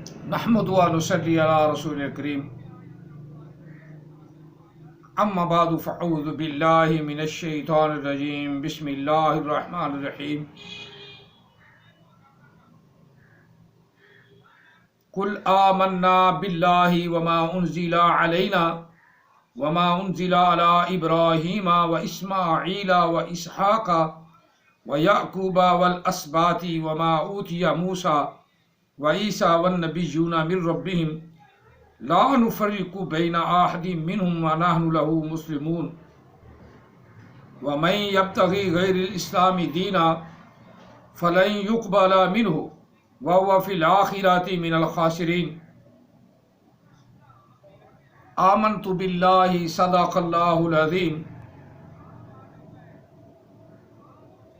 نحمد و نصلی علی رسول کریم اما بعد فاعوذ باللہ من الشیطان الرجیم بسم اللہ الرحمن الرحیم قل آمنا باللہ وما انزل علینا وما انزل علی ابراہیم و اسماعیل و اسحاق و یعقوب والاسباط وما اوتی موسیٰ وعیسیٰ والنبیون من ربہم لا نفرق بین احد منہم ونحن له مسلمون ومن یبتغی غیر الاسلام دینا فلن یقبل منہ وهو فی الآخرۃ من الخاسرین آمنت باللہ صدق اللہ العظیم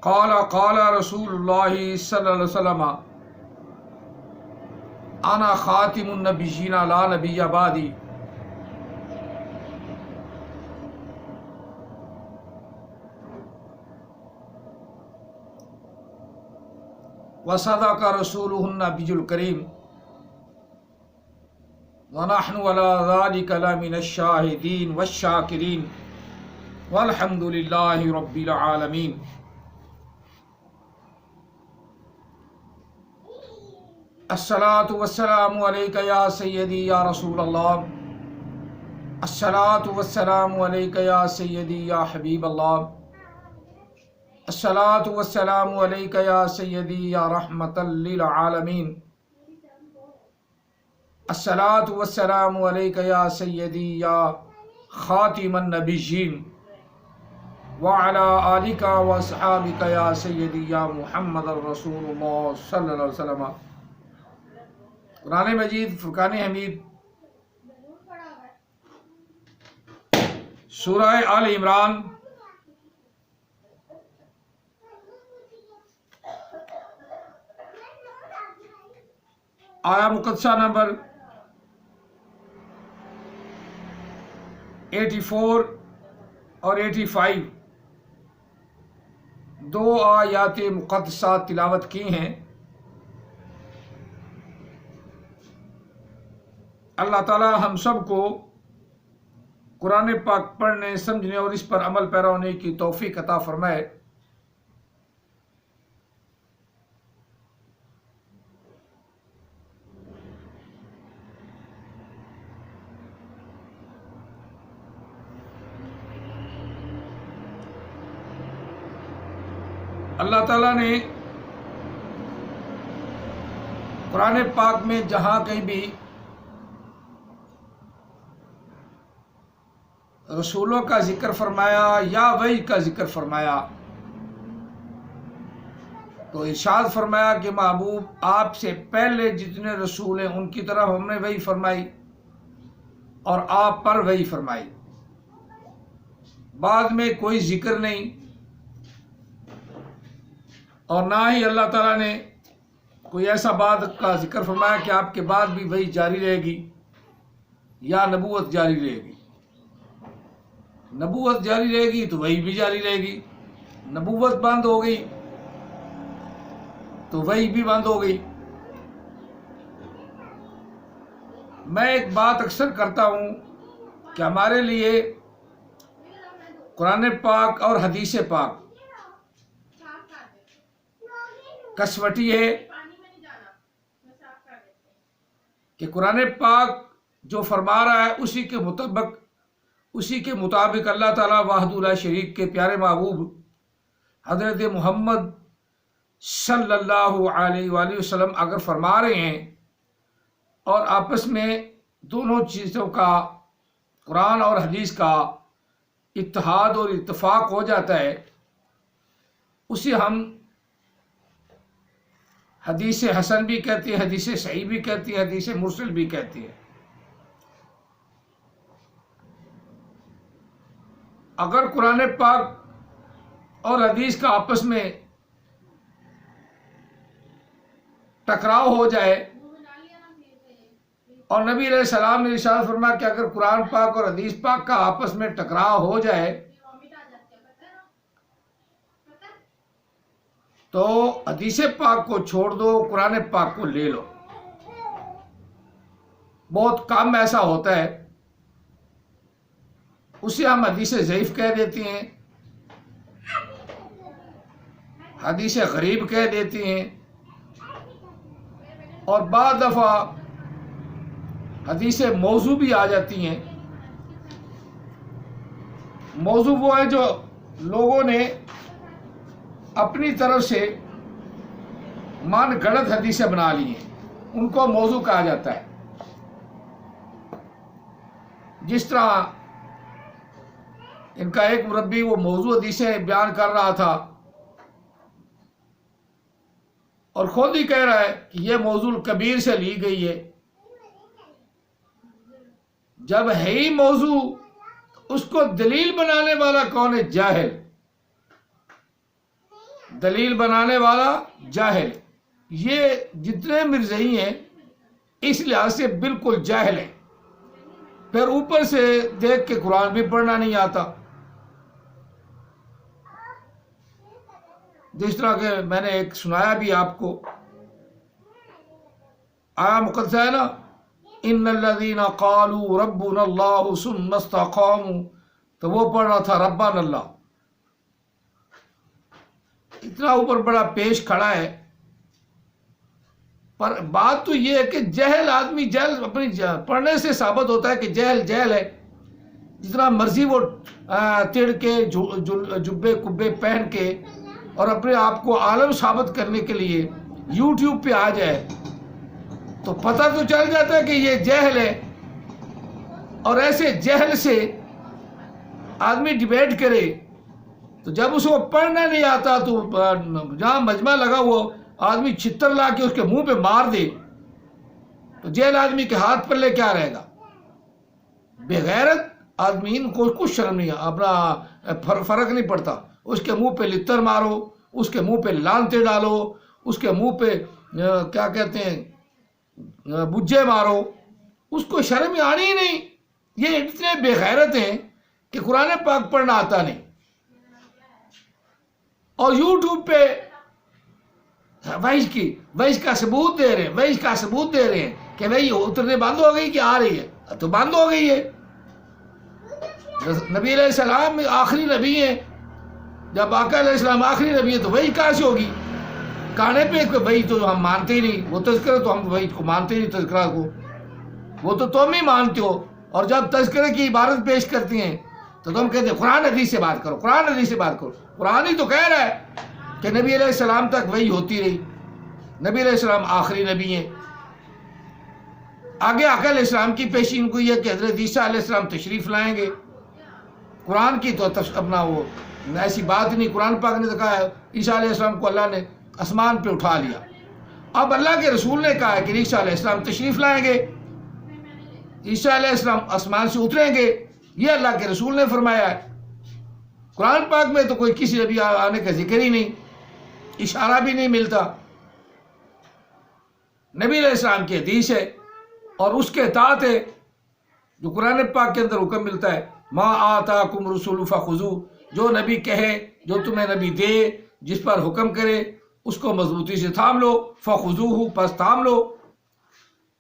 قال رسول اللہ صلی اللہ علیہ وسلم انا خاتم النبیین لا نبی بعدی وصدق رسولہ النبی الکریم ونحن علی ذلک لمن الشاہدین والشاکرین والحمد للہ رب العالمین۔ الصلاۃ والسلام علیک یا سیدی یا رسول اللہ، الصلاۃ والسلام علیک یا سیدی یا حبیب اللہ، الصلاۃ والسلام علیک یا سیدی یا رحمۃ للعالمین، الصلاۃ والسلام علیک یا سیدی یا خاتم النبیین وعلی آلک واصحابک یا سیدی یا محمد الرسول اللہ صلی اللہ علیہ وسلم۔ قرآن مجید فرقان حمید سورہ آل عمران آیا مقدسہ نمبر 84 اور 85 دو آیات مقدسہ تلاوت کی ہیں۔ اللہ تعالی ہم سب کو قرآن پاک پڑھنے، سمجھنے اور اس پر عمل پیرا ہونے کی توفیق عطا فرمائے۔ اللہ تعالیٰ نے قرآن پاک میں جہاں کہیں بھی رسولوں کا ذکر فرمایا یا وحی کا ذکر فرمایا تو ارشاد فرمایا کہ محبوب آپ سے پہلے جتنے رسول ہیں ان کی طرف ہم نے وحی فرمائی اور آپ پر وحی فرمائی، بعد میں کوئی ذکر نہیں، اور نہ ہی اللہ تعالیٰ نے کوئی ایسا بات کا ذکر فرمایا کہ آپ کے بعد بھی وحی جاری رہے گی یا نبوت جاری رہے گی۔ نبوت جاری رہے گی تو وحی بھی جاری رہے گی، نبوت بند ہو گئی تو وحی بھی بند ہو گئی۔ میں ایک بات اکثر کرتا ہوں کہ ہمارے لیے قرآن پاک اور حدیث پاک کسوٹی ہے کہ قرآن پاک جو فرما رہا ہے اسی کے مطابق اللہ تعالیٰ وحدہ لا شریک کے پیارے محبوب حضرت محمد صلی اللہ علیہ وآلہ وسلم اگر فرما رہے ہیں اور آپس میں دونوں چیزوں کا، قرآن اور حدیث کا اتحاد اور اتفاق ہو جاتا ہے، اسے ہم حدیث حسن بھی کہتے ہیں، حدیث صحیح بھی کہتے ہیں، حدیث مرسل بھی کہتے ہیں۔ اگر قرآن پاک اور حدیث کا آپس میں ٹکراؤ ہو جائے اور نبی علیہ السلام نے ارشاد فرمایا کہ اگر قرآن پاک اور حدیث پاک کا آپس میں ٹکراؤ ہو جائے تو حدیث پاک کو چھوڑ دو، قرآن پاک کو لے لو۔ بہت کم ایسا ہوتا ہے، اسے ہم حدیث ضعیف کہہ دیتے ہیں، حدیث غریب کہہ دیتے ہیں، اور بعض دفعہ حدیث موضوع بھی آ جاتی ہیں۔ موضوع وہ ہے جو لوگوں نے اپنی طرف سے من گھڑت حدیثیں بنا لی ہیں، ان کو موضوع کہا جاتا ہے۔ جس طرح ان کا ایک مربی وہ موضوع حدیثیں بیان کر رہا تھا اور خود ہی کہہ رہا ہے کہ یہ موضوع کبیر سے لی گئی ہے، جب ہے ہی موضوع اس کو دلیل بنانے والا کون ہے؟ جاہل۔ دلیل بنانے والا جاہل۔ یہ جتنے مرزائی ہیں اس لحاظ سے بالکل جاہل ہیں، پھر اوپر سے دیکھ کے قرآن بھی پڑھنا نہیں آتا۔ جس طرح کہ میں نے ایک سنایا بھی آپ کو، آیا مقدسہ ہے نا، ان الذین قالوا ربنا اللہ ثم استقاموا، تو وہ پڑھ رہا تھا ربنا اللہ۔ اتنا اوپر بڑا پیش کھڑا ہے، پر بات تو یہ ہے کہ جہل آدمی، جہل اپنی پڑھنے سے ثابت ہوتا ہے کہ جہل جہل ہے۔ جتنا مرضی وہ تڑ کے جبے کبے پہن کے اور اپنے آپ کو عالم ثابت کرنے کے لیے یوٹیوب پہ آ جائے تو پتہ تو چل جاتا ہے کہ یہ جہل ہے، اور ایسے جہل سے آدمی ڈیبیٹ کرے تو جب اس کو پڑھنا نہیں آتا تو جہاں مجمع لگا وہ آدمی چھتر لا کے اس کے منہ پہ مار دے تو جہل آدمی کے ہاتھ پلے کیا رہے گا؟ بغیرت آدمی کو کچھ شرم نہیں، اپنا فرق نہیں پڑتا، اس کے منہ پہ لتر مارو، اس کے منہ پہ لانتے ڈالو، اس کے منہ پہ کیا کہتے ہیں بجے مارو، اس کو شرم آنی ہی نہیں۔ یہ اتنے بے غیرت ہیں کہ قرآن پاک پڑھنا آتا نہیں، اور یوٹیوب پہ وحی کا ثبوت دے رہے ہیں، وحی کا ثبوت دے رہے ہیں کہ وحی اترنے بند ہو گئی کہ آ رہی ہے؟ تو بند ہو گئی ہے۔ نبی علیہ السلام آخری نبی ہیں، جب آقا علیہ السلام آخری نبی ہے تو وحی کہاں سے ہوگی؟ کہنے پہ وحی تو ہم مانتے ہی نہیں، وہ تذکرہ تو ہم وحی کو مانتے ہی نہیں، تذکرہ کو وہ تو تم ہی مانتے ہو، اور جب تذکرے کی عبارت پیش کرتی ہیں تو تم کہتے ہیں قرآن حدیث سے بات کرو، قرآن حدیث سے بات کرو۔ قرآن ہی تو کہہ رہا ہے کہ نبی علیہ السلام تک وحی ہوتی رہی، نبی علیہ السلام آخری نبی ہیں۔ آگے آقا علیہ السلام کی پیشین گوئی ہے کہ حضرت عیسیٰ علیہ السلام تشریف لائیں گے۔ قرآن کی تو اپنا وہ ایسی بات نہیں، قرآن پاک نے تو کہا ہے عیسیٰ علیہ السلام کو اللہ نے آسمان پہ اٹھا لیا۔ اب اللہ کے رسول نے کہا ہے کہ عیسیٰ علیہ السلام تشریف لائیں گے، عیسیٰ علیہ السلام آسمان سے اتریں گے، یہ اللہ کے رسول نے فرمایا ہے۔ قرآن پاک میں تو کوئی کسی نبی آنے کا ذکر ہی نہیں، اشارہ بھی نہیں ملتا۔ نبی علیہ السلام کی حدیث ہے اور اس کے اطاعت ہے، جو قرآن پاک کے اندر حکم ملتا ہے، ما آتاکم رسول فخذوہ، جو نبی کہے، جو تمہیں نبی دے، جس پر حکم کرے اس کو مضبوطی سے تھام لو، فخذوہ، پس تھام لو،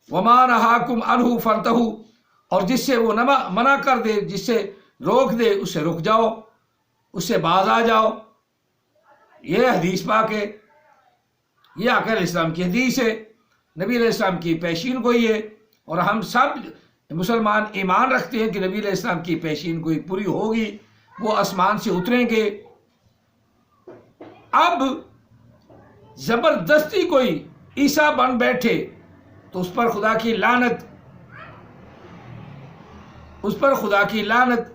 وما نہاکم عنہ فانتہوا، اور جس سے وہ منع کر دے، جس سے روک دے، اس سے رک جاؤ، اس سے باز آ جاؤ۔ یہ حدیث پاک ہے، یہ آقا علیہ السلام کی حدیث ہے، نبی علیہ السلام کی پیشین گوئی ہے، اور ہم سب مسلمان ایمان رکھتے ہیں کہ نبی علیہ السلام کی پیشین گوئی پوری ہوگی، وہ آسمان سے اتریں گے۔ اب زبردستی کوئی عیسیٰ بن بیٹھے تو اس پر خدا کی لعنت، اس پر خدا کی لعنت۔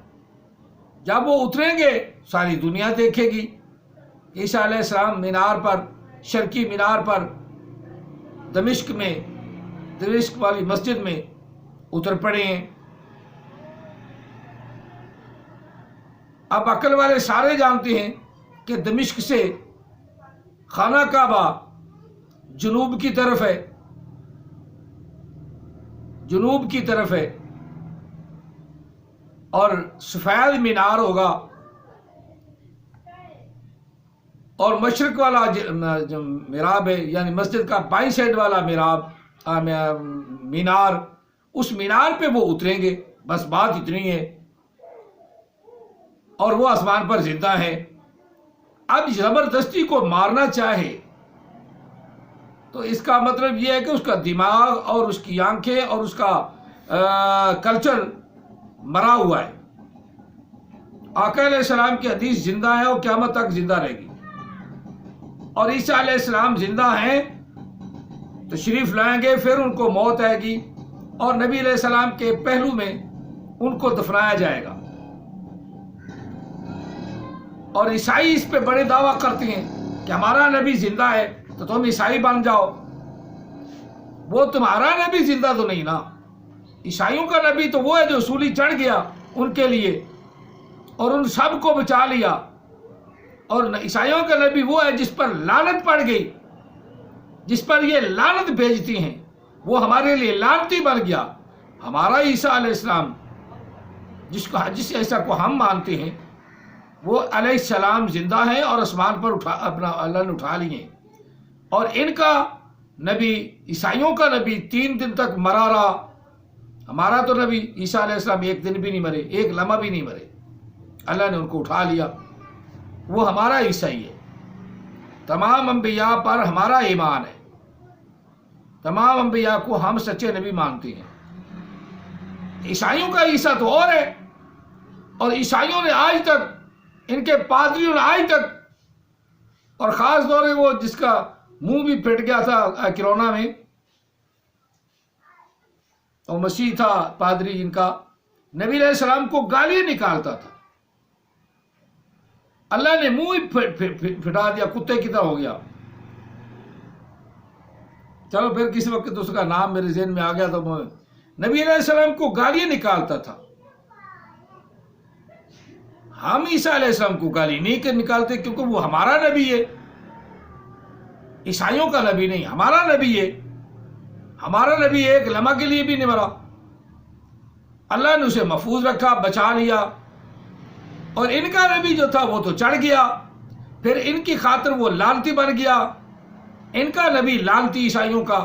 جب وہ اتریں گے ساری دنیا دیکھے گی، عیسیٰ علیہ السلام مینار پر، شرقی مینار پر دمشق میں، دمشق والی مسجد میں اتر پڑے ہیں۔ اب عقل والے سارے جانتے ہیں کہ دمشق سے خانہ کعبہ جنوب کی طرف ہے، جنوب کی طرف ہے، اور سفید مینار ہوگا، اور مشرق والا جو محراب ہے، یعنی مسجد کا بائیں سائڈ والا محراب مینار، اس مینار پہ وہ اتریں گے، بس بات اتنی ہے، اور وہ آسمان پر زندہ ہے۔ اب زبردستی کو مارنا چاہے تو اس کا مطلب یہ ہے کہ اس کا دماغ اور اس کی آنکھیں اور اس کا کلچر مرا ہوا ہے۔ آقا علیہ السلام کی حدیث زندہ ہے اور قیامت تک زندہ رہے گی، اور عیسیٰ علیہ السلام زندہ ہیں، تشریف لائیں گے، پھر ان کو موت آئے گی اور نبی علیہ السلام کے پہلو میں ان کو دفنایا جائے گا۔ اور عیسائی اس پہ بڑے دعویٰ کرتے ہیں کہ ہمارا نبی زندہ ہے تو تم عیسائی بن جاؤ۔ وہ تمہارا نبی زندہ تو نہیں نا، عیسائیوں کا نبی تو وہ ہے جو سولی چڑھ گیا ان کے لیے اور ان سب کو بچا لیا، اور عیسائیوں کا نبی وہ ہے جس پر لعنت پڑ گئی، جس پر یہ لعنت بھیجتی ہیں، وہ ہمارے لیے لعنتی بن گیا۔ ہمارا عیسیٰ علیہ السلام جس عیسیٰ کو ہم مانتے ہیں وہ علیہ السلام زندہ ہیں اور آسمان پر اپنا اللہ نے اٹھا لیے، اور ان کا نبی، عیسائیوں کا نبی 3 دن تک مرا رہا۔ ہمارا تو نبی عیسیٰ علیہ السلام 1 دن بھی نہیں مرے، 1 لمحہ بھی نہیں مرے، اللہ نے ان کو اٹھا لیا، وہ ہمارا عیسائی ہے۔ تمام انبیاء پر ہمارا ایمان ہے، تمام انبیاء کو ہم سچے نبی مانتے ہیں۔ عیسائیوں کا عیسیٰ تو اور ہے، اور عیسائیوں نے آج تک، ان کے پادریوں نے آج تک، اور خاص طور پہ وہ جس کا منہ بھی پھٹ گیا تھا کرونا میں، اور مسیح تھا پادری ان کا، نبی علیہ السلام کو گالیاں نکالتا تھا، اللہ نے منہ ہی پھٹا دیا، کتے کی طرح ہو گیا۔ چلو پھر کسی وقت اس کا نام میرے ذہن میں آ گیا تو نبی علیہ السلام کو گالیاں نکالتا تھا۔ ہم عیسیٰ علیہ السلام کو گالی نہیں نکالتے کیونکہ وہ ہمارا نبی ہے، عیسائیوں کا نبی نہیں، ہمارا نبی ہے۔ ہمارا نبی 1 لمحہ کے لیے بھی نہیں مرا، اللہ نے اسے محفوظ رکھا، بچا لیا، اور ان کا نبی جو تھا وہ تو چڑھ گیا، پھر ان کی خاطر وہ لعنتی بن گیا، ان کا نبی لعنتی عیسائیوں کا۔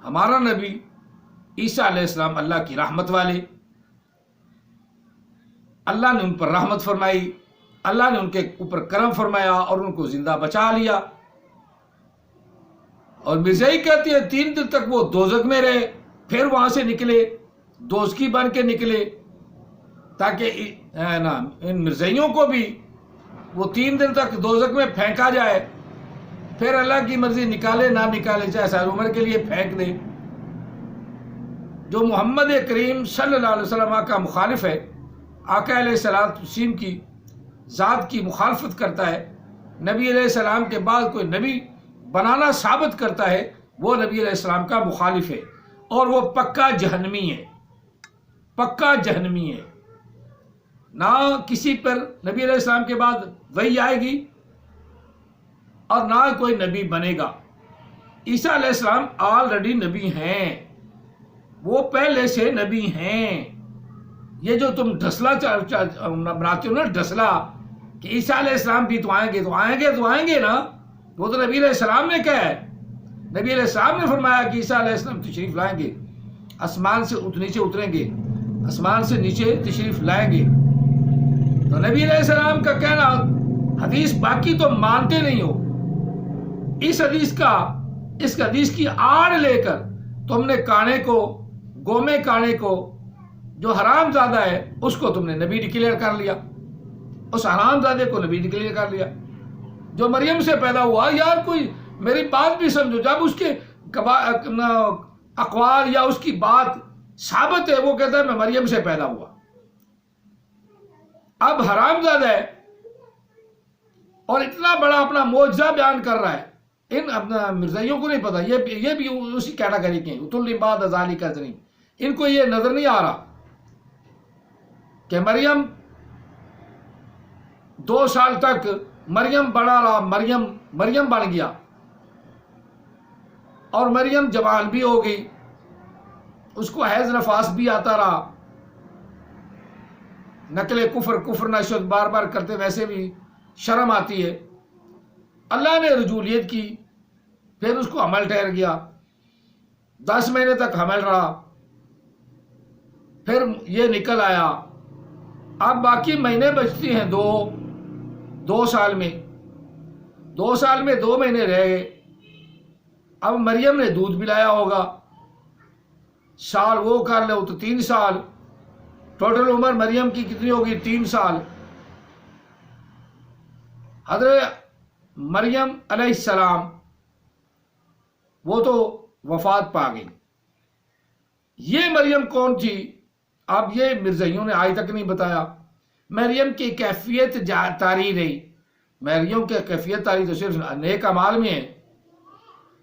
ہمارا نبی عیسیٰ علیہ السلام اللہ کی رحمت والے، اللہ نے ان پر رحمت فرمائی، اللہ نے ان کے اوپر کرم فرمایا اور ان کو زندہ بچا لیا۔ اور مرزائی کہتی ہے 3 دن تک وہ دوزخ میں رہے، پھر وہاں سے نکلے، دوزخی بن کے نکلے، تاکہ ان مرزائیوں کو بھی وہ 3 دن تک دوزخ میں پھینکا جائے، پھر اللہ کی مرضی نکالے نہ نکالے، چاہے ساری عمر کے لیے پھینک دے۔ جو محمد کریم صلی اللہ علیہ وسلم کا مخالف ہے، آقا علیہ السلام کی ذات کی مخالفت کرتا ہے، نبی علیہ السلام کے بعد کوئی نبی بنانا ثابت کرتا ہے، وہ نبی علیہ السلام کا مخالف ہے، اور وہ پکا جہنمی ہے، پکا جہنمی ہے۔ نہ کسی پر نبی علیہ السلام کے بعد وحی آئے گی اور نہ کوئی نبی بنے گا۔ عیسیٰ علیہ السلام آلریڈی نبی ہیں، وہ پہلے سے نبی ہیں۔ یہ جو تم ڈھسلا بناتے ہو نا، ڈھسلا کہ عیسیٰ علیہ السلام بھی تو آئیں گے، تو آئیں گے نا، وہ تو نبی علیہ السلام نے کہا ہے، نبی علیہ السلام نے فرمایا کہ عیسیٰ علیہ السلام تشریف لائیں گے، آسمان سے نیچے اتریں گے، آسمان سے نیچے تشریف لائیں گے۔ تو نبی علیہ السلام کا کہنا، حدیث باقی تو مانتے نہیں ہو، اس حدیث کی آڑ لے کر تم نے کانے کو، گومے کانے کو، جو حرام زادہ ہے، اس کو تم نے نبی ڈکلیئر کر لیا، اس حرام زادے کو نبی ڈکلیئر کر لیا، جو مریم سے پیدا ہوا۔ یار کوئی میری بات بھی سمجھو، جب اس کے اقوال یا اس کی بات ثابت ہے، وہ کہتا ہے میں مریم سے پیدا ہوا، اب حرام زادہ ہے اور اتنا بڑا اپنا معجزہ بیان کر رہا ہے۔ ان اپنا مرزائیوں کو نہیں پتا، یہ بھی اسی کیٹاگری کے ہیں، اتل بعد ازالی کا ذریعہ، ان کو یہ نظر نہیں آ رہا کہ مریم 2 سال تک مریم بڑا رہا، مریم بن گیا، اور مریم جوان بھی ہو گئی، اس کو حیض نفاس بھی آتا رہا، نقل کفر نہ شد بار بار کرتے، ویسے بھی شرم آتی ہے، اللہ نے رجولیت کی، پھر اس کو عمل ٹھہر گیا، 10 مہینے تک حمل رہا، پھر یہ نکل آیا، اب باقی مہینے بچتی ہیں دو سال میں، 2 سال میں 2 مہینے رہ گئے۔ اب مریم نے دودھ پلایا ہوگا، سال وہ کر لو تو 3 سال، ٹوٹل عمر مریم کی کتنی ہوگی؟ 3 سال۔ حضرت مریم علیہ السلام وہ تو وفات پا گئی۔ یہ مریم کون تھی؟ اب یہ مرزائیوں نے آج تک نہیں بتایا۔ مریم کی کیفیت تاری رہی، مریم کی کیفیت تاری تو صرف نیک اعمال میں ہے۔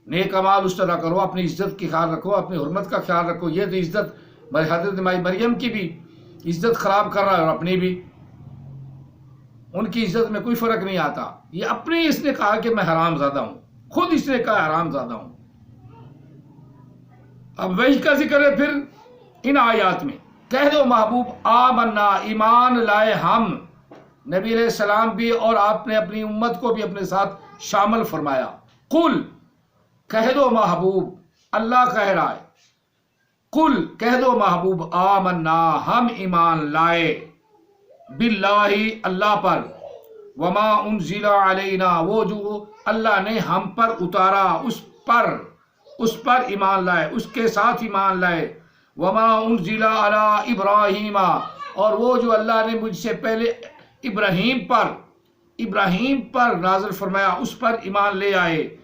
نیک اعمال اس طرح کرو، اپنی عزت کی خیال رکھو، اپنی حرمت کا خیال رکھو۔ یہ تو عزت حضرت مریم کی بھی عزت خراب کر رہا ہے اور اپنی بھی، ان کی عزت میں کوئی فرق نہیں آتا۔ یہ اپنی اس نے کہا کہ میں حرام زادہ ہوں، خود اس نے کہا حرام زادہ ہوں۔ اب وحی کا ذکر ہے پھر ان آیات میں، کہہ دو محبوب آمنا، ایمان لائے ہم، نبی علیہ السلام بھی اور آپ نے اپنی امت کو بھی اپنے ساتھ شامل فرمایا۔ قل، کہہ دو محبوب، اللہ کہہ رہا ہے، قل کہہ دو محبوب آمنا، ہم ایمان لائے، باللہ اللہ پر، وما انزل علینا، وہ جو اللہ نے ہم پر اتارا اس پر ایمان لائے، اس کے ساتھ ایمان لائے، وما انزل علی ابراہیم، اور وہ جو اللہ نے مجھ سے پہلے ابراہیم پر نازل فرمایا اس پر ایمان لے آئے،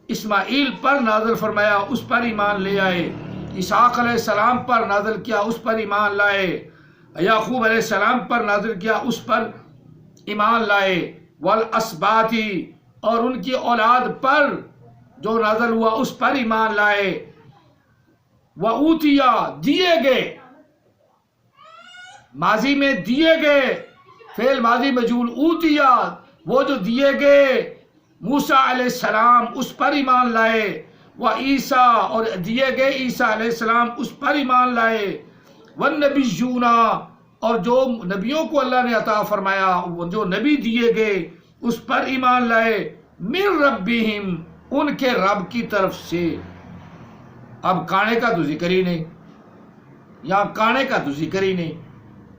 اسماعیل پر نازل فرمایا اس پر ایمان لے آئے، اسحاق علیہ السلام پر نازل کیا اس پر ایمان لائے، یعقوب علیہ السلام پر نازل کیا اس پر ایمان لائے، والاسباطی، اور ان کی اولاد پر جو نازل ہوا اس پر ایمان لائے، وَأُوتِيَ، دیے گئے، ماضی میں دیے گئے، فعل ماضی مجہول، اوتیا، وہ جو دیے گئے، موسیٰ علیہ السلام اس پر ایمان لائے، وعیسیٰ، اور دیے گئے عیسیٰ علیہ السلام اس پر ایمان لائے، والنبیون، اور جو نبیوں کو اللہ نے عطا فرمایا، جو نبی دیے گئے اس پر ایمان لائے، من ربہم، ان کے رب کی طرف سے۔ اب کانے کا تو ذکر ہی نہیں، یا کانے کا تو ذکر ہی نہیں،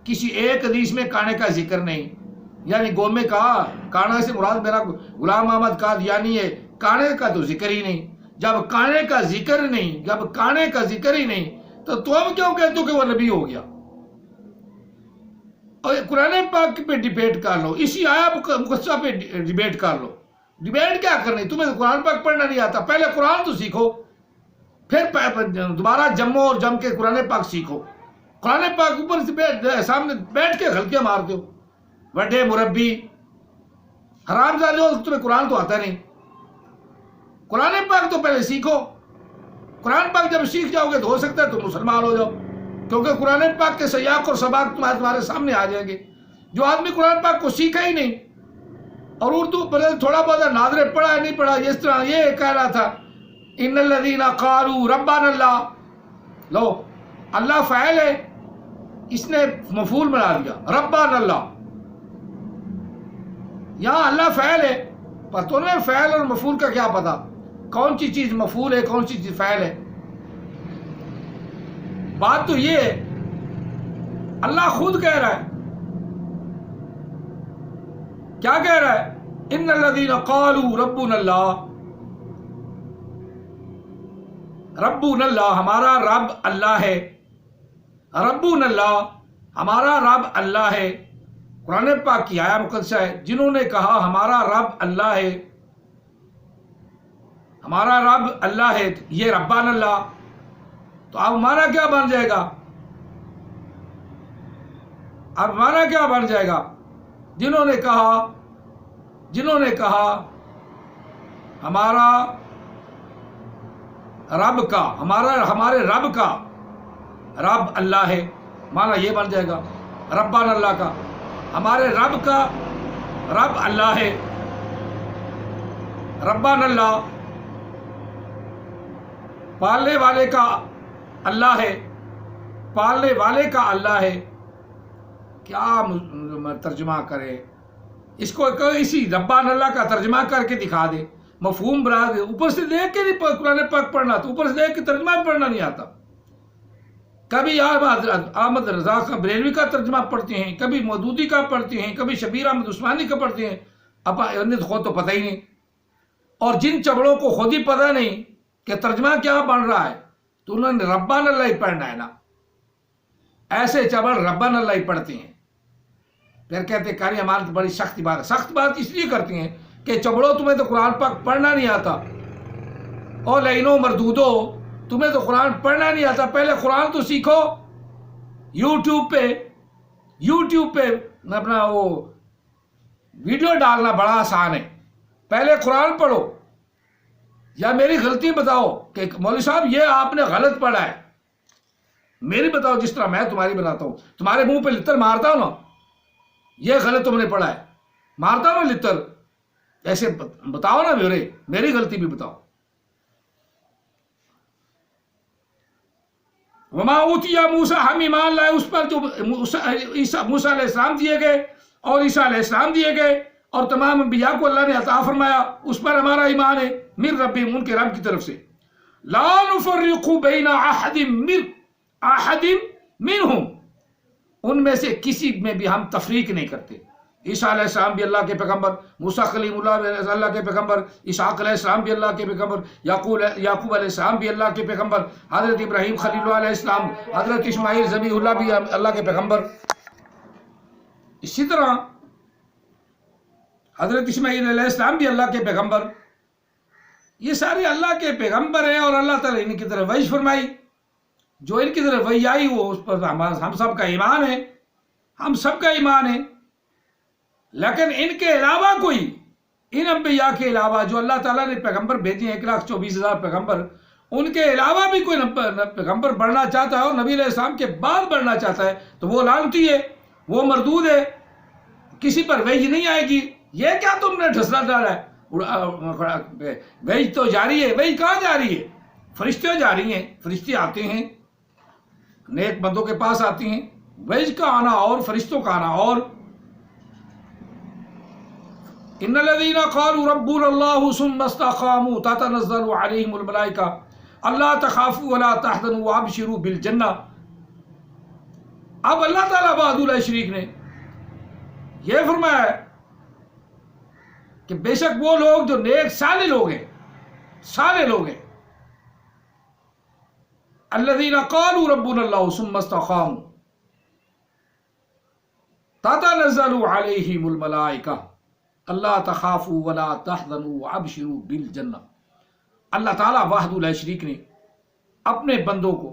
کسی ایک حدیث میں کانے کا ذکر نہیں، یعنی گو میں کہا کانا سے مراد میرا غلام احمد قادیانی ہے، کانے کا تو ذکر ہی نہیں۔ جب کانے کا ذکر نہیں، جب کانے کا ذکر ہی نہیں تو تم کیوں کہتے ہو کہ وہ نبی ہو گیا؟ اور قرآن پاک پہ ڈیبیٹ کر لو، اسی آیا مقدسہ پہ ڈیبیٹ کر لو۔ ڈیبیٹ کیا کرنی؟ تمہیں قرآن پاک پڑھنا نہیں آتا، پہلے قرآن تو سیکھو، پھر دوبارہ جمو اور جم کے قرآن پاک سیکھو۔ قرآن پاک اوپر سے سامنے بیٹھ کے غلطیاں مارتے ہو، بڑے مربی حرام زادے ہو، تمہیں قرآن تو آتا نہیں۔ قرآن پاک تو پہلے سیکھو، قرآن پاک جب سیکھ جاؤ گے تو ہو سکتا ہے تم مسلمان ہو جاؤ، کیونکہ قرآن پاک کے سیاق اور سباق تمہارے سامنے آ جائیں گے۔ جو آدمی قرآن پاک کو سیکھا ہی نہیں اور اردو تھوڑا بہت ناظرے پڑھا ہے نہیں پڑھا، اس طرح یہ کہہ رہا تھا ان الذین قالوا ربنا اللہ، لو اللہ فاعل ہے، اس نے مفعول بنا دیا ربنا اللہ، یہاں اللہ فاعل ہے، پر تو نے فاعل اور مفعول کا کیا پتا، کون سی چیز مفعول ہے کون سی چیز فاعل ہے؟ بات تو یہ ہے، اللہ خود کہہ رہا ہے، کیا کہہ رہا ہے؟ ان الذین قالوا ربنا اللہ، ربنا اللہ، ہمارا رب اللہ ہے، ربنا اللہ، ہمارا رب اللہ ہے۔ قرآن پاک کی آیا مقدسہ ہے، جنہوں نے کہا ہمارا رب اللہ ہے، ہمارا رب اللہ ہے، یہ ربنا اللہ، تو اب ہمارا کیا بن جائے گا؟ اب ہمارا کیا بن جائے گا؟ جنہوں نے کہا ہمارا رب کا، ہمارے رب کا رب اللہ ہے، معنی یہ بن جائے گا ربنا اللہ کا، ہمارے رب کا رب اللہ ہے، ربنا اللہ، پالنے والے کا اللہ ہے، پالنے والے کا اللہ ہے۔ کیا ترجمہ کرے اس کو؟ اسی ربنا اللہ کا ترجمہ کر کے دکھا دے، مفہوم بنا دے، اوپر سے دیکھ کے نہیں قرآن پاک پڑھنا، تو اوپر سے دیکھ کے ترجمہ بھی پڑھنا نہیں آتا. کبھی احمد رضا کا بریلوی کا ترجمہ پڑھتے ہیں، کبھی مودودی کا پڑھتے ہیں، کبھی شبیر احمد عثمانی کا پڑھتے ہیں. اب انہیں خود تو پتہ ہی نہیں. اور جن چبڑوں کو خود ہی پتہ نہیں کہ ترجمہ کیا بن رہا ہے، تو انہوں نے ربان اللہ ہی پڑھنا ہے نا. ایسے چبڑ ربان اللہ ہی پڑھتے ہیں. پھر کہتے ہیں قاری ہماری تو بڑی سخت بات ہے. سخت بات اس لیے کرتے ہیں کہ چبڑوں تمہیں تو قرآن پاک پڑھنا نہیں آتا، اور لینوں مردودو تمہیں تو قرآن پڑھنا نہیں آتا. پہلے قرآن تو سیکھو. یوٹیوب پہ اپنا وہ ویڈیو ڈالنا بڑا آسان ہے. پہلے قرآن پڑھو، یا میری غلطی بتاؤ کہ مولوی صاحب یہ آپ نے غلط پڑھا ہے، میری بتاؤ جس طرح میں تمہاری بتاتا ہوں. تمہارے منہ پہ لتر مارتا ہوں نا، یہ غلط تم نے پڑھا ہے، مارتا ہوں نا لتر، ایسے بتاؤ نا میری غلطی بھی بتاؤ. وما اوتیا موسیٰ، ہم ایمان لائے اس پر جو موسیٰ علیہ السلام دیے گئے اور عیسیٰ علیہ السلام دیے گئے، اور تمام انبیاء کو اللہ نے عطا فرمایا، اس پر ہمارا ایمان ہے. من ربہم، ان کے رب کی طرف سے. لا نفرق بین احد منہم، ان میں سے کسی میں بھی ہم تفریق نہیں کرتے. عیسیٰ علیہ السلام بھی اللہ کے پیغمبر، موسیٰ کلیم اللہ بھی اللہ کے پیغمبر، اسحاق علیہ السلام بھی اللہ کے پیغمبر، یعقوب علیہ السلام بھی اللہ کے پیغمبر، حضرت ابراہیم خلیل اللہ علیہ السلام، حضرت اسماعیل ذبیح اللہ بھی اللہ کے پیغمبر. اسی طرح حضرت اسماعیل علیہ السلام بھی اللہ کے پیغمبر. یہ سارے اللہ کے پیغمبر ہیں، اور اللہ تعالیٰ ان کی طرف وحی فرمائی. جو ان کی طرف وحی آئی وہ اس پر ہم سب کا ایمان ہے، ہم سب کا ایمان ہے. لیکن ان کے علاوہ کوئی، ان انبیاء کے علاوہ جو اللہ تعالیٰ نے پیغمبر بھیجے ہیں 1,24,000 پیغمبر، ان کے علاوہ بھی کوئی پیغمبر بڑھنا چاہتا ہے اور نبی علیہ السلام کے بعد بڑھنا چاہتا ہے تو وہ لعنتی ہے، وہ مردود ہے، کسی پر وحی نہیں آئے گی. یہ کیا تم نے ڈھسنا ڈالا ہے؟ وحی تو جاری ہے. وحی کہاں جاری ہے؟ فرشتے جاری ہیں. فرشتے آتے ہیں، نیک بندوں کے پاس آتے ہیں. وحی کا آنا اور فرشتوں کا آنا اور. ان الذين قالوا ربنا الله ثم استقاموا تتنزل عليهم الملائكة الا تخافوا ولا تحزنوا وابشروا بالجنة. اب اللہ تعالیٰ وحدہ لا شریک نے یہ فرمایا ہے کہ بے شک وہ لوگ جو نیک صالح لوگ ہیں، الذين قالوا ربنا الله ثم استقاموا تتنزل عليهم الملائكة اللہ تخافوا ولا تحزنوا وابشروا بالجنہ. اللہ تعالیٰ وحدہ لا شریک نے اپنے بندوں کو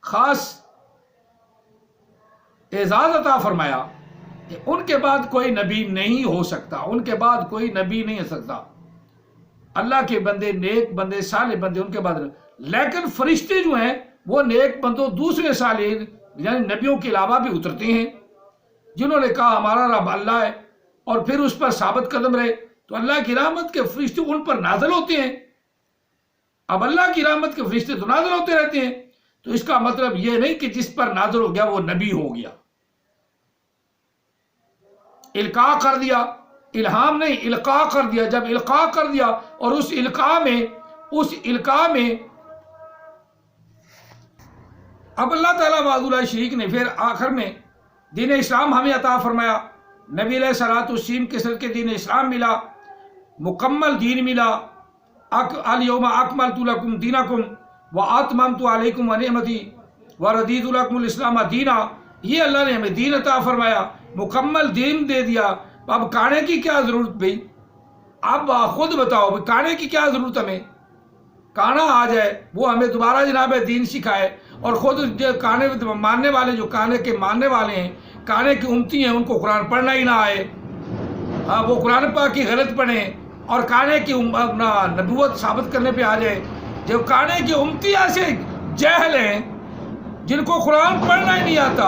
خاص اعزاز عطا فرمایا کہ ان کے بعد کوئی نبی نہیں ہو سکتا، ان کے بعد کوئی نبی نہیں ہو سکتا. اللہ کے بندے، نیک بندے، صالح بندے ان کے بعد. لیکن فرشتے جو ہیں وہ نیک بندوں دوسرے صالح یعنی نبیوں کے علاوہ بھی اترتے ہیں، جنہوں نے کہا ہمارا رب اللہ ہے اور پھر اس پر ثابت قدم رہے تو اللہ کی رحمت کے فرشتے ان پر نازل ہوتے ہیں. اب اللہ کی رحمت کے فرشتے تو نازل ہوتے رہتے ہیں، تو اس کا مطلب یہ نہیں کہ جس پر نازل ہو گیا وہ نبی ہو گیا. القاء کر دیا، الہام نہیں، القاء کر دیا. جب القاء کر دیا اور اس القاء میں اب اللہ تعالیٰ وحدہ لا شریک نے پھر آخر میں دین اسلام ہمیں عطا فرمایا. نبی علیہ الصلوۃ والسلام کے صدقے دین اسلام ملا، مکمل دین ملا. الیوم اکملت لکم دینکم واتممت علیکم نعمتی ورضیت لکم الاسلام دینا. یہ اللہ نے ہمیں دین عطا فرمایا، مکمل دین دے دیا. اب کانے کی کیا ضرورت بھائی؟ اب خود بتاؤ کانے کی کیا ضرورت ہمیں؟ کانا آ جائے، وہ ہمیں دوبارہ جناب دین سکھائے. اور خود جو کانے ماننے والے، جو کانے کے ماننے والے ہیں، کانے کی امتی ہیں، ان کو قرآن پڑھنا ہی نہ آئے، وہ قرآن پاک کی غلط پڑھیں اور کانے کی نبوت ثابت کرنے پہ آ جائے. جو کانے کی امتی ایسے جہل ہیں جن کو قرآن پڑھنا ہی نہیں آتا،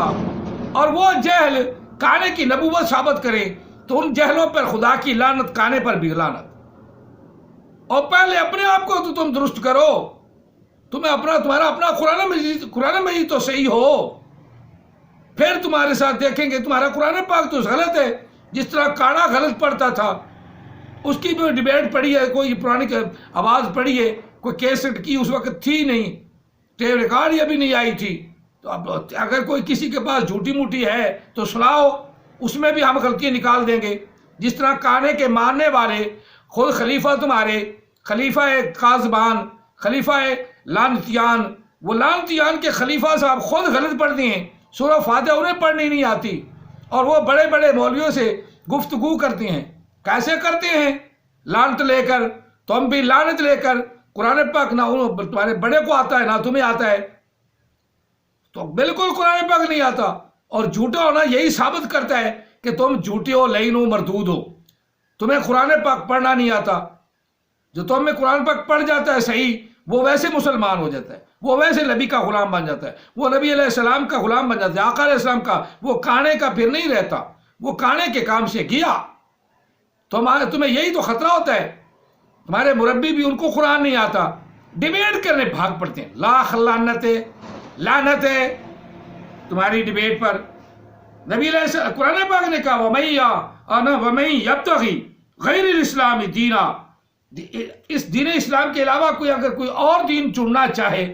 اور وہ جہل کانے کی نبوت ثابت کریں تو ان جہلوں پر خدا کی لعنت، کانے پر بھی لعنت. اور پہلے اپنے آپ کو تو تم درست کرو. تمہارا اپنا قرآن مجید تو صحیح ہو، پھر تمہارے ساتھ دیکھیں گے. تمہارا قرآن پاک تو غلط ہے. جس طرح کانا غلط پڑھتا تھا اس کی بھی ڈبیٹ پڑی ہے، کوئی پرانی آواز پڑی ہے، کوئی کیسٹ کی اس وقت تھی نہیں، ٹیپ ریکارڈ یہ بھی نہیں آئی تھی، تو اب اگر کوئی کسی کے پاس جھوٹی موٹی ہے تو سناؤ، اس میں بھی ہم غلطی نکال دیں گے۔ جس طرح کانے کے ماننے والے خود خلیفہ تمہارے، خلیفہ کاذبان، خلیفہ لعنتیان، وہ لعنتیان کے خلیفہ صاحب خود غلط پڑھتے ہیں، سورہ فاتحہ انہیں پڑھنی نہیں آتی، اور وہ بڑے بڑے مولویوں سے گفتگو کرتے ہیں۔ کیسے کرتے ہیں؟ لعنت لے کر، تم بھی لعنت لے کر، قرآن پاک نہ تمہارے بڑے کو آتا ہے نہ تمہیں آتا ہے، تو بالکل قرآن پاک نہیں آتا، اور جھوٹا ہونا یہی ثابت کرتا ہے کہ تم جھوٹے ہو، لعین ہو، مردود ہو، تمہیں قرآن پاک پڑھنا نہیں آتا۔ جو تم میں قرآن پاک پڑھ جاتا ہے صحیح، وہ ویسے مسلمان ہو جاتا ہے، وہ ویسے نبی کا غلام بن جاتا ہے، وہ نبی علیہ السلام کا غلام بن جاتا ہے، آقا علیہ السلام کا، وہ کانے کا پھر نہیں رہتا، وہ کانے کے کام سے گیا۔ تمہیں یہی تو خطرہ ہوتا ہے، تمہارے مربی بھی ان کو قرآن نہیں آتا، ڈیبیٹ کرنے بھاگ پڑتے ہیں، لاکھ لعنت ہے تمہاری ڈیبیٹ پر۔ نبی علیہ السلام قرآن پاک نے کہا وَمَن يَبْتَغِ غَيْرِ الْإِسْلَامِ دِينًا، اس دین اسلام کے علاوہ اگر کوئی اور دین چننا چاہے،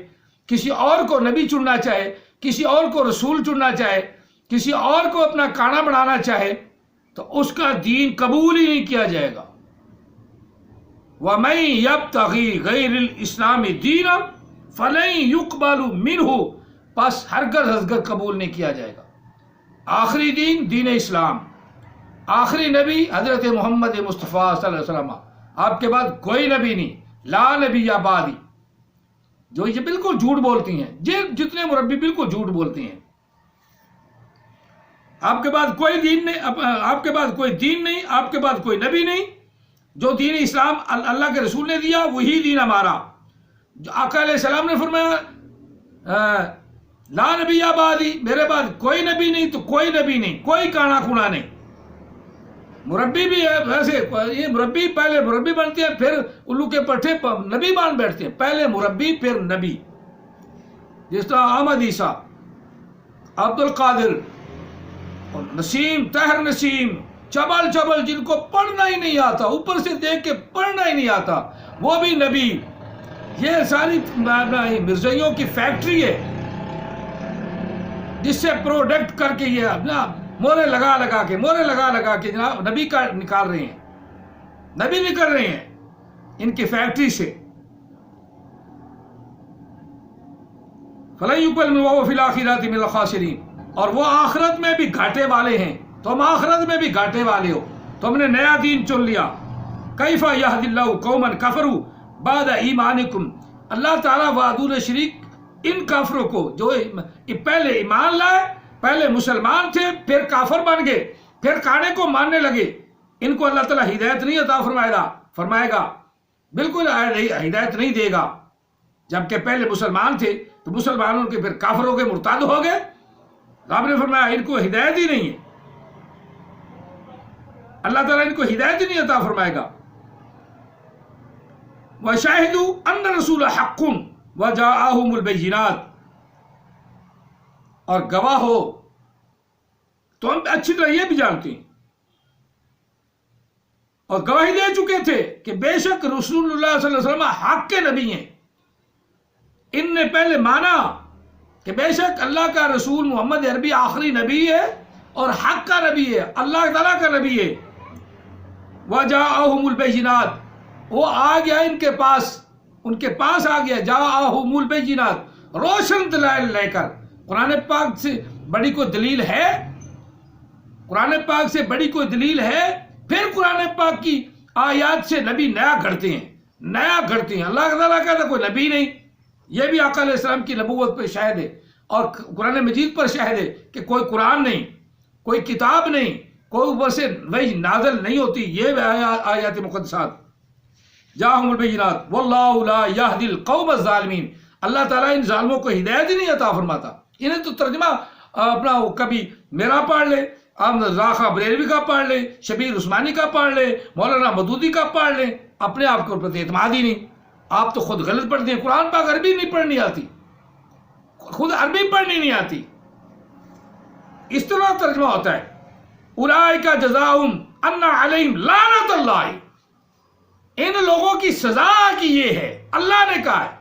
کسی اور کو نبی چننا چاہے، کسی اور کو رسول چننا چاہے، کسی اور کو اپنا کانا بنانا چاہے، تو اس کا دین قبول ہی نہیں کیا جائے گا۔ وَمَن يَبْتَغِ غَيْرِ الْإِسْلَامِ دِينًا فَلَن يُقْبَلُ مِنْهُ، پس ہرگز قبول نہیں کیا جائے گا۔ آخری دین دین اسلام، آخری نبی حضرت محمد مصطفیٰ صلی اللہ علیہ وسلم، آپ کے بعد کوئی نبی نہیں، لا نبی بعدی، جو یہ بالکل جھوٹ بولتی ہیں، جتنے مربی بالکل جھوٹ بولتی ہیں۔ آپ کے بعد کوئی دین نہیں، آپ کے بعد کوئی دین نہیں، آپ کے بعد کوئی نبی نہیں، جو دین اسلام اللہ کے رسول نے دیا وہی دین ہمارا۔ جو آقا علیہ السلام نے فرمایا لا نبی بعدی، میرے بعد کوئی نبی نہیں تو کوئی نبی نہیں، کوئی کانا کھونا نہیں۔ مربی بھی ہے ویسے، یہ مربی پہلے مربی بنتے ہیں، پھر الو کے پٹھے نبی مان بیٹھتے ہیں، پہلے مربی پھر نبی۔ جس طرح احمد عیسیٰ، عبد القادر، نسیم، طاہر نسیم، چبل جن کو پڑھنا ہی نہیں آتا، اوپر سے دیکھ کے پڑھنا ہی نہیں آتا، وہ بھی نبی۔ یہ ساری مرزائیوں کی فیکٹری ہے، جس سے پروڈکٹ کر کے یہ اپنا مورے لگا کے جناب نبی کا نکال رہے ہیں، نبی نکل رہے ہیں ان کی فیکٹری سے۔ فَلَن يُقْبَلَ مِنْهُ وَهُوَ فِي الْآخِرَةِ مِنَ الْخَاسِرِينَ، اور وہ آخرت میں بھی گھاٹے والے ہیں، تم آخرت میں بھی گھاٹے والے ہو، تم نے نیا دین چن لیا۔ كَيْفَ يَهْدِي اللَّهُ قَوْمًا كَفَرُوا بَعْدَ إِيمَانِكُمْ، اللہ تعالیٰ وحدہ شریک ان کافروں کو جو پہلے ایمان لائے، پہلے مسلمان تھے، پھر کافر بن گئے، پھر کانے کو ماننے لگے، ان کو اللہ تعالیٰ ہدایت نہیں عطا فرمائے گا، بالکل ہدایت نہیں دے گا۔ جبکہ پہلے مسلمان تھے تو مسلمانوں کے پھر کافر ہو گئے، مرتد ہو گئے، رب نے فرمایا ان کو ہدایت ہی نہیں ہے، اللہ تعالیٰ ان کو ہدایت ہی نہیں عطا فرمائے گا۔ وَشَاهِدُوا أَنَّ الرَّسُولَ حَقٌّ وَجَاءَهُمُ الْبَيِّنَاتُ، اور گواہ ہو، تو ہم اچھی طرح یہ بھی جانتے ہیں اور گواہی دے چکے تھے کہ بے شک رسول اللہ صلی اللہ علیہ وسلم حق کے نبی ہیں۔ ان نے پہلے مانا کہ بے شک اللہ کا رسول محمد عربی آخری نبی ہے اور حق کا نبی ہے، اللہ تعالیٰ کا نبی ہے۔ وَجَاءَهُمُ الْبَيِّنَاتُ، وہ آ گیا ان کے پاس آ گیا، جَاءَهُمُ الْبَيِّنَاتُ، روشن دلائل لے کر۔ قرآن پاک سے بڑی کوئی دلیل ہے؟ قرآن پاک سے بڑی کوئی دلیل ہے؟ پھر قرآن پاک کی آیات سے نبی نیا گھڑتے ہیں، اللہ تعالیٰ کا کوئی نبی نہیں۔ یہ بھی آقا علیہ السلام کی نبوت پر شاہد ہے، اور قرآن مجید پر شاہد ہے کہ کوئی قرآن نہیں، کوئی کتاب نہیں، کوئی اوپر سے وحی نازل نہیں ہوتی۔ یہ آیات مقدسات، جاءہم البینات واللہ لا یہدی القوم الظالمین، اللہ تعالیٰ ان ظالموں کو ہدایت ہی نہیں عطا فرماتا۔ انہیں تو ترجمہ اپنا کبھی میرا پڑھ لے، احمد راخا بریلوی کا پڑھ لے، شبیر عثمانی کا پڑھ لے، مولانا مودودی کا پڑھ لے، اپنے آپ کو پر اعتماد ہی نہیں۔ آپ تو خود غلط پڑھتے ہیں، قرآن پاک عربی نہیں پڑھنی آتی، خود عربی پڑھنی نہیں آتی، اس طرح ترجمہ ہوتا ہے۔ اولئک جزاؤہم ان علیہم لعنت اللہ، ان لوگوں کی سزا کی یہ ہے، اللہ نے کہا ہے،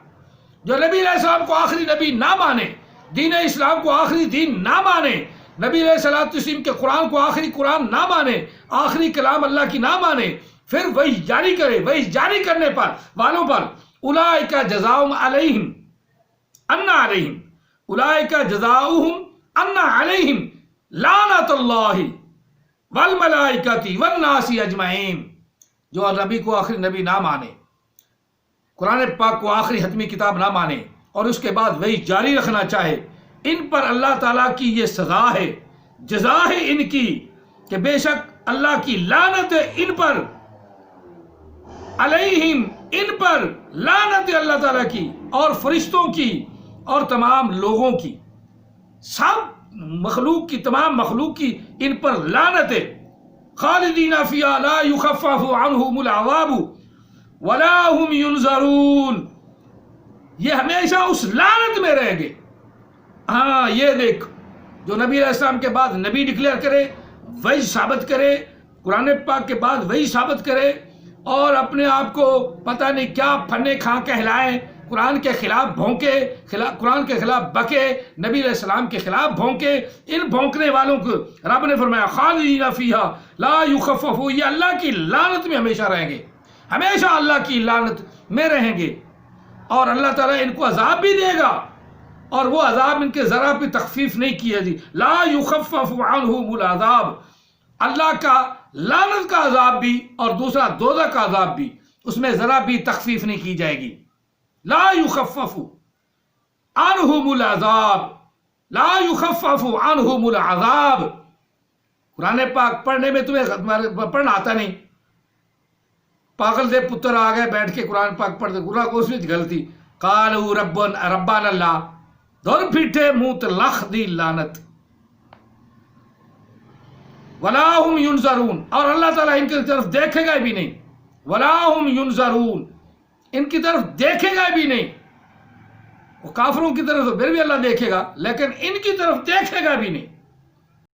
جو نبی علیہ السلام کو آخری نبی نہ مانے، دین اسلام کو آخری دین نہ مانے، نبی علیہ السلام کے قرآن کو آخری قرآن نہ مانے، آخری کلام اللہ کی نہ مانے، پھر وہی جاری کرے، وہی جاری کرنے پر والوں پر اولئک جزاؤہم علیہم ان علیہم، اولئک جزاؤہم ان علیہم لعنت اللہ والملائکۃ والناس اجمعین۔ جو نبی کو آخری نبی نہ مانے، قرآن پاک کو آخری حتمی کتاب نہ مانے اور اس کے بعد وہی جاری رکھنا چاہے، ان پر اللہ تعالیٰ کی یہ سزا ہے، جزا ہے ان کی، کہ بے شک اللہ کی لعنت ہے ان پر، علیہم ان پر لعنت ہے اللہ تعالیٰ کی اور فرشتوں کی اور تمام لوگوں کی، سب مخلوق کی، تمام مخلوق کی ان پر لعنت ہے۔ خالدین فیہا لا یخفف عنہم العذاب ولا هم ینظرون، یہ ہمیشہ اس لعنت میں رہیں گے۔ ہاں یہ دیکھ، جو نبی علیہ السلام کے بعد نبی ڈکلیئر کرے، وہی ثابت کرے، قرآن پاک کے بعد وہی ثابت کرے، اور اپنے آپ کو پتہ نہیں کیا پھنے کھا کہلائے، قرآن کے خلاف بھونکے، قرآن کے خلاف بکے، نبی علیہ السلام کے خلاف بھونکے، ان بھونکنے والوں کو رب نے فرمایا خالدین فیہا لا یخفف، یہ اللہ کی لعنت میں ہمیشہ رہیں گے، ہمیشہ اللہ کی لعنت میں رہیں گے، اور اللہ تعالیٰ ان کو عذاب بھی دے گا، اور وہ عذاب ان کے ذرا بھی تخفیف نہیں کیا جی، لا یخفف عنہم العذاب، اللہ کا لعنت کا عذاب بھی اور دوسرا دوزخ کا عذاب بھی، اس میں ذرا بھی تخفیف نہیں کی جائے گی۔ لا یخفف عنہم العذاب، لا یخفف عنہم العذاب۔ قرآن پاک پڑھنے میں تمہیں پڑھنا آتا نہیں، پاگل دے پتر آ گئے بیٹھ کے قرآن پاک پڑھتے، قرآن کو اس میں غلطی، قالوا ربنا اللہ، دور پھٹے منہ تے لکھ دی لعنت، ولا هم ینظرون، اور اللہ تعالیٰ ان کی طرف دیکھے گا بھی نہیں، ولا هم ینظرون، ان کی طرف دیکھے گا بھی نہیں، وہ کافروں کی طرف پھر بھی اللہ دیکھے گا لیکن ان کی طرف دیکھے گا بھی نہیں۔